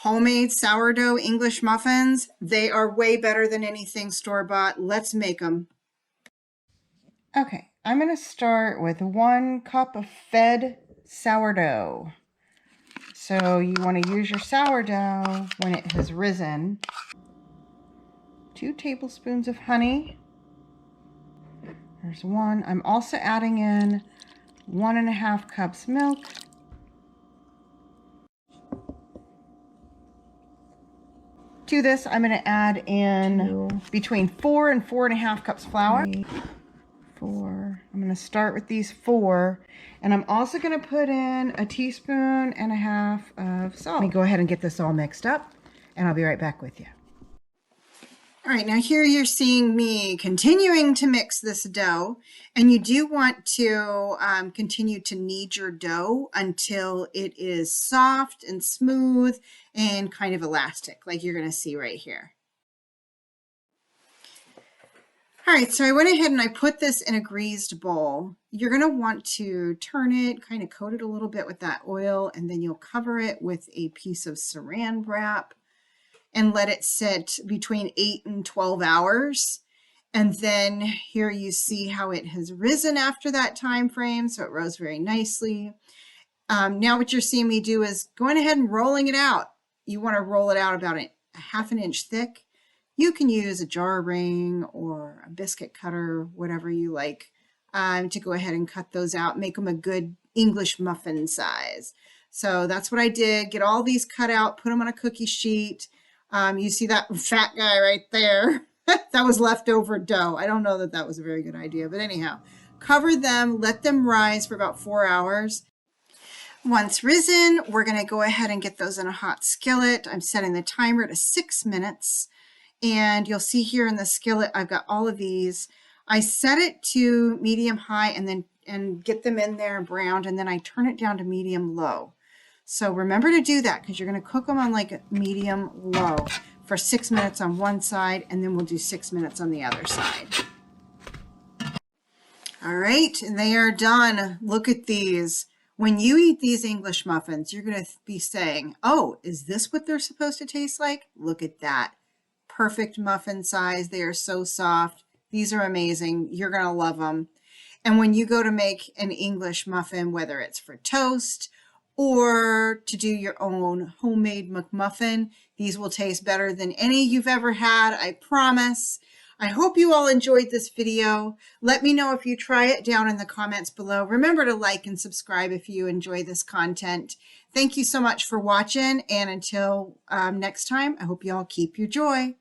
Homemade sourdough English muffins. They are way better than anything store-bought. Let's make them. Okay, I'm going to start with 1 cup of fed sourdough. So you want to use your sourdough when it has risen. 2 tablespoons of honey. There's 1. I'm also adding in 1.5 cups milk. To this, I'm going to add in between 4 and 4.5 cups flour. 4. I'm going to start with these 4. And I'm also going to put in 1.5 teaspoons of salt. Let me go ahead and get this all mixed up, and I'll be right back with you. All right, now here you're seeing me continuing to mix this dough, and you do want to continue to knead your dough until it is soft and smooth and kind of elastic, like you're going to see right here. All right, so I went ahead and I put this in a greased bowl. You're going to want to turn it, kind of coat it a little bit with that oil, and then you'll cover it with a piece of saran wrap and let it sit between 8 and 12 hours. And then here you see how it has risen after that time frame. So it rose very nicely. Now what you're seeing me do is going ahead and rolling it out. You want to roll it out about a 1/2 inch thick. You can use a jar ring or a biscuit cutter, whatever you like, to go ahead and cut those out, make them a good English muffin size. So that's what I did. Get all these cut out, put them on a cookie sheet. You see that fat guy right there? That was leftover dough. I don't know that that was a very good idea, but anyhow, cover them, let them rise for about 4 hours. Once risen, we're going to go ahead and get those in a hot skillet. I'm setting the timer to 6 minutes, and you'll see here in the skillet, I've got all of these. I set it to medium high and get them in there browned, and then I turn it down to medium low. So remember to do that because you're going to cook them on like medium low for 6 minutes on one side, and then we'll do 6 minutes on the other side. All right, and they are done. Look at these. When you eat these English muffins, you're going to be saying, oh, is this what they're supposed to taste like? Look at that. Perfect muffin size. They are so soft. These are amazing. You're going to love them. And when you go to make an English muffin, whether it's for toast or to do your own homemade McMuffin, these will taste better than any you've ever had, I promise. I hope you all enjoyed this video. Let me know if you try it down in the comments below. Remember to like and subscribe if you enjoy this content. Thank you so much for watching, and until next time, I hope you all keep your joy.